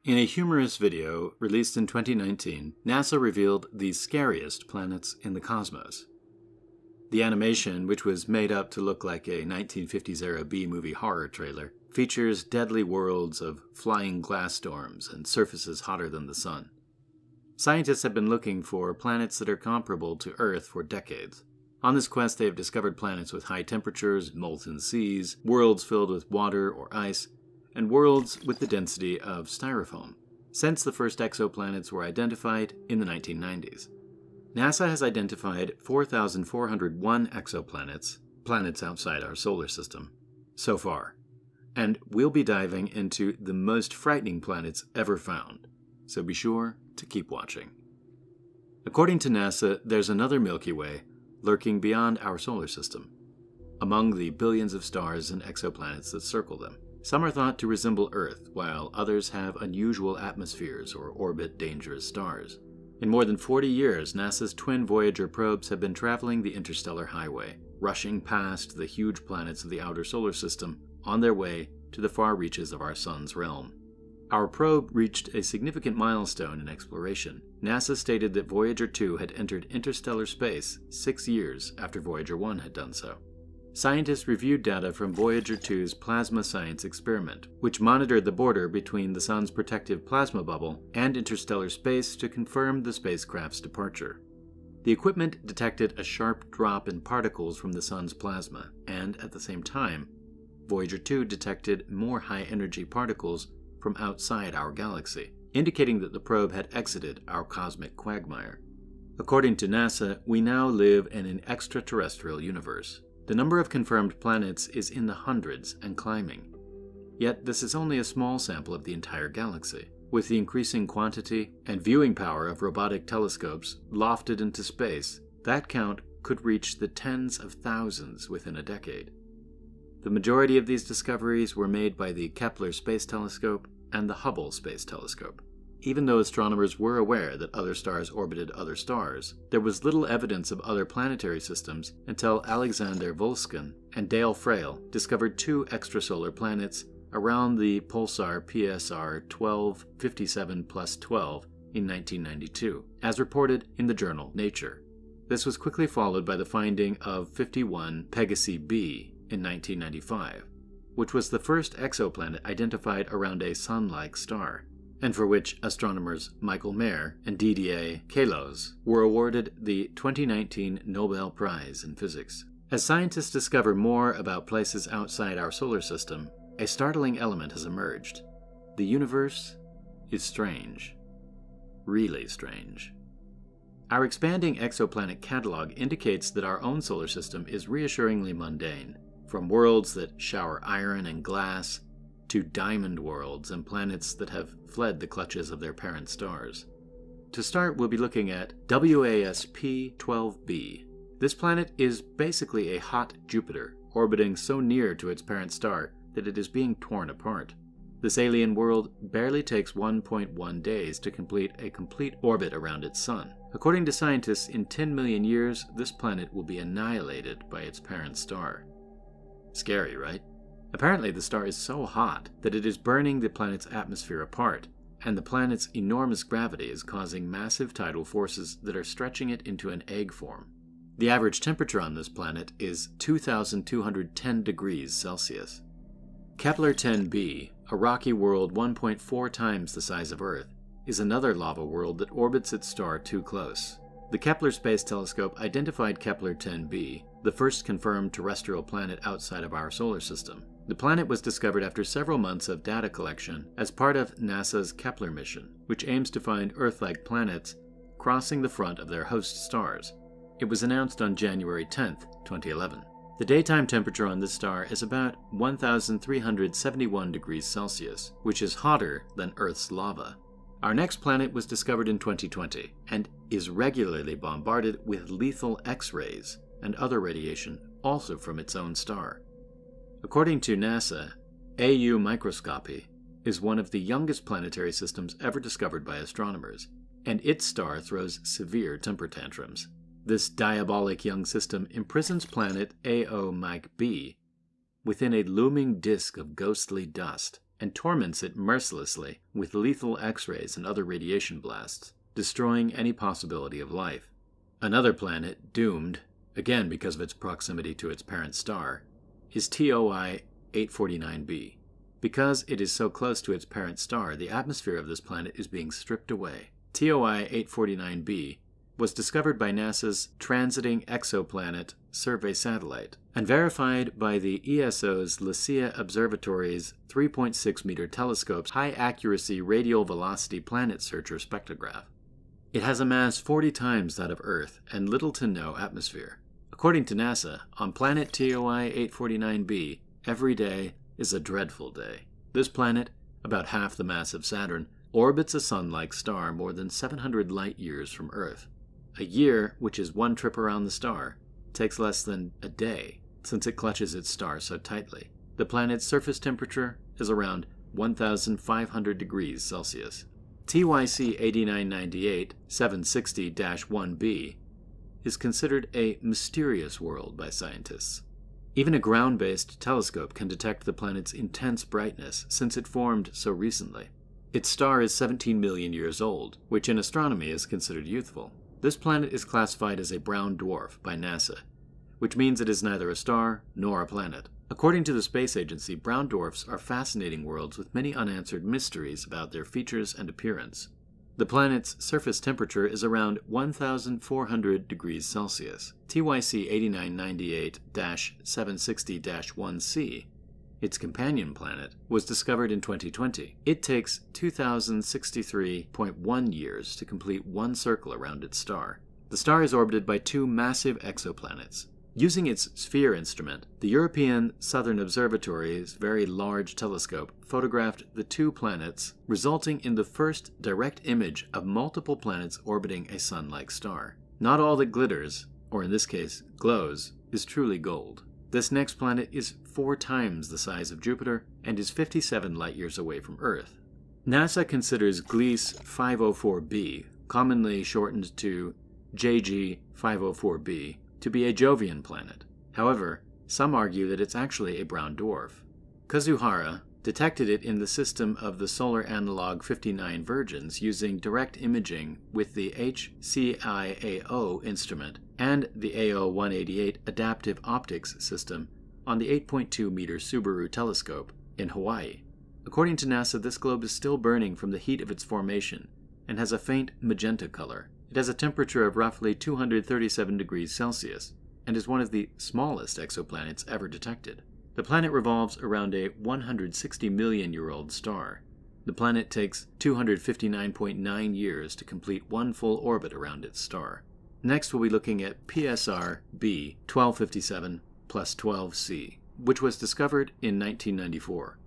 In a humorous video released in 2019, NASA revealed the scariest planets in the cosmos. The animation, which was made up to look like a 1950s-era B-movie horror trailer, features deadly worlds of flying glass storms and surfaces hotter than the sun. Scientists have been looking for planets that are comparable to Earth for decades. On this quest, they have discovered planets with high temperatures, molten seas, worlds filled with water or ice, and worlds with the density of styrofoam, since the first exoplanets were identified in the 1990s. NASA has identified 4,401 exoplanets, planets outside our solar system, so far, and we'll be diving into the most frightening planets ever found, so be sure to keep watching. According to NASA, there's another Milky Way lurking beyond our solar system, among the billions of stars and exoplanets that circle them. Some are thought to resemble Earth, while others have unusual atmospheres or orbit dangerous stars. In more than 40 years, NASA's twin Voyager probes have been traveling the interstellar highway, rushing past the huge planets of the outer solar system on their way to the far reaches of our Sun's realm. Our probe reached a significant milestone in exploration. NASA stated that Voyager 2 had entered interstellar space 6 years after Voyager 1 had done so. Scientists reviewed data from Voyager 2's plasma science experiment, which monitored the border between the Sun's protective plasma bubble and interstellar space to confirm the spacecraft's departure. The equipment detected a sharp drop in particles from the Sun's plasma, and at the same time, Voyager 2 detected more high-energy particles from outside our galaxy, indicating that the probe had exited our cosmic quagmire. According to NASA, we now live in an extraterrestrial universe. The number of confirmed planets is in the hundreds and climbing. Yet this is only a small sample of the entire galaxy. With the increasing quantity and viewing power of robotic telescopes lofted into space, that count could reach the tens of thousands within a decade. The majority of these discoveries were made by the Kepler Space Telescope and the Hubble Space Telescope. Even though astronomers were aware that other stars orbited other stars, there was little evidence of other planetary systems until Alexander Volskin and Dale Frail discovered 2 extrasolar planets around the pulsar PSR 1257+12 in 1992, as reported in the journal Nature. This was quickly followed by the finding of 51 Pegasi b in 1995, which was the first exoplanet identified around a Sun-like star, and for which astronomers Michael Mayer and Didier Queloz were awarded the 2019 Nobel Prize in Physics. As scientists discover more about places outside our solar system, a startling element has emerged. The universe is strange. Really strange. Our expanding exoplanet catalog indicates that our own solar system is reassuringly mundane, from worlds that shower iron and glass to diamond worlds and planets that have fled the clutches of their parent stars. To start, we'll be looking at WASP 12b. This planet is basically a hot Jupiter, orbiting so near to its parent star that it is being torn apart. This alien world barely takes 1.1 days to complete a complete orbit around its sun. According to scientists, in 10 million years, this planet will be annihilated by its parent star. Scary, right? Apparently, the star is so hot that it is burning the planet's atmosphere apart, and the planet's enormous gravity is causing massive tidal forces that are stretching it into an egg form. The average temperature on this planet is 2,210 degrees Celsius. Kepler-10b, a rocky world 1.4 times the size of Earth, is another lava world that orbits its star too close. The Kepler Space Telescope identified Kepler-10b, the first confirmed terrestrial planet outside of our solar system. The planet was discovered after several months of data collection as part of NASA's Kepler mission, which aims to find Earth-like planets crossing the front of their host stars. It was announced on January 10, 2011. The daytime temperature on this star is about 1,371 degrees Celsius, which is hotter than Earth's lava. Our next planet was discovered in 2020 and is regularly bombarded with lethal X-rays and other radiation, also from its own star. According to NASA, AU microscopy is one of the youngest planetary systems ever discovered by astronomers, and its star throws severe temper tantrums. This diabolic young system imprisons planet AO Mike b within a looming disk of ghostly dust and torments it mercilessly with lethal X-rays and other radiation blasts, destroying any possibility of life. Another planet doomed, again because of its proximity to its parent star, is TOI 849b. Because it is so close to its parent star, the atmosphere of this planet is being stripped away. TOI 849b was discovered by NASA's Transiting Exoplanet Survey Satellite and verified by the ESO's Lucia Observatory's 3.6-meter telescope's high-accuracy radial velocity planet searcher spectrograph. It has a mass 40 times that of Earth and little to no atmosphere. According to NASA, on planet TOI 849b, every day is a dreadful day. This planet, about half the mass of Saturn, orbits a sun-like star more than 700 light-years from Earth. A year, which is one trip around the star, takes less than a day, since it clutches its star so tightly. The planet's surface temperature is around 1,500 degrees Celsius. TYC 8998 760-1b is considered a mysterious world by scientists. Even a ground-based telescope can detect the planet's intense brightness since it formed so recently. Its star is 17 million years old, which in astronomy is considered youthful. This planet is classified as a brown dwarf by NASA, which means it is neither a star nor a planet. According to the space agency, brown dwarfs are fascinating worlds with many unanswered mysteries about their features and appearance. The planet's surface temperature is around 1,400 degrees Celsius. TYC 8998-760-1c, its companion planet, was discovered in 2020. It takes 2,063.1 years to complete one circle around its star. The star is orbited by two massive exoplanets. Using its sphere instrument, the European Southern Observatory's Very Large Telescope photographed the two planets, resulting in the first direct image of multiple planets orbiting a sun-like star. Not all that glitters, or in this case, glows, is truly gold. This next planet is 4 times the size of Jupiter and is 57 light-years away from Earth. NASA considers Gliese 504b, commonly shortened to JG 504b, to be a Jovian planet. However, some argue that it's actually a brown dwarf. Kazuhara detected it in the system of the solar analog 59 Virgins using direct imaging with the HCIAO instrument and the AO-188 adaptive optics system on the 8.2-meter Subaru telescope in Hawaii. According to NASA, this globe is still burning from the heat of its formation and has a faint magenta color. It has a temperature of roughly 237 degrees Celsius and is one of the smallest exoplanets ever detected. The planet revolves around a 160-million-year-old star. The planet takes 259.9 years to complete one full orbit around its star. Next, we'll be looking at PSR B 1257 plus 12c, which was discovered in 1994.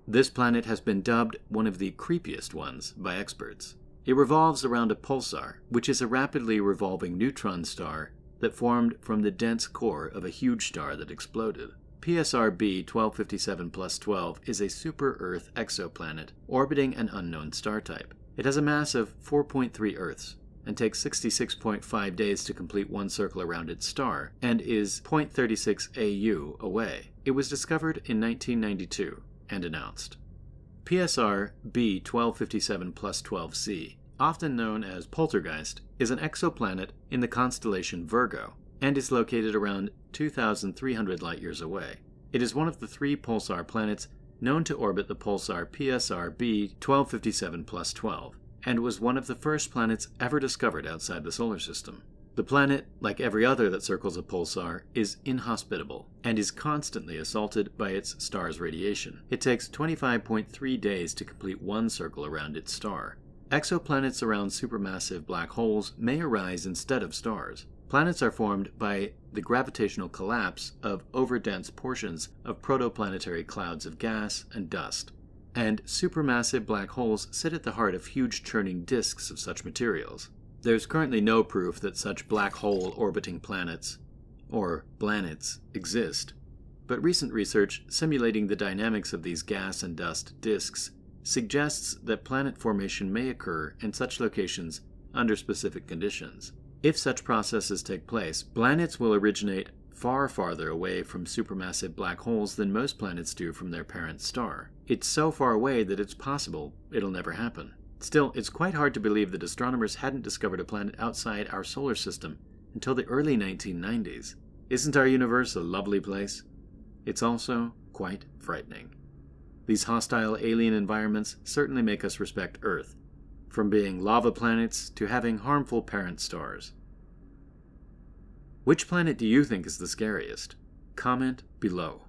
This planet has been dubbed one of the creepiest ones by experts. It revolves around a pulsar, which is a rapidly revolving neutron star that formed from the dense core of a huge star that exploded. PSR B 1257 plus 12 is a super-Earth exoplanet orbiting an unknown star type. It has a mass of 4.3 Earths and takes 66.5 days to complete one circle around its star and is 0.36 AU away. It was discovered in 1992 and announced. PSR B 1257 plus 12c, often known as Poltergeist, is an exoplanet in the constellation Virgo and is located around 2,300 light-years away. It is one of the 3 pulsar planets known to orbit the pulsar PSR B 1257 plus 12 and was one of the first planets ever discovered outside the solar system. The planet, like every other that circles a pulsar, is inhospitable and is constantly assaulted by its star's radiation. It takes 25.3 days to complete one circle around its star. Exoplanets around supermassive black holes may arise instead of stars. Planets are formed by the gravitational collapse of overdense portions of protoplanetary clouds of gas and dust. And supermassive black holes sit at the heart of huge churning disks of such materials. There's currently no proof that such black hole orbiting planets, or planets, exist, but recent research simulating the dynamics of these gas and dust disks suggests that planet formation may occur in such locations under specific conditions. If such processes take place, planets will originate far farther away from supermassive black holes than most planets do from their parent star. It's so far away that it's possible it'll never happen. Still, it's quite hard to believe that astronomers hadn't discovered a planet outside our solar system until the early 1990s. Isn't our universe a lovely place? It's also quite frightening. These hostile alien environments certainly make us respect Earth, from being lava planets to having harmful parent stars. Which planet do you think is the scariest? Comment below.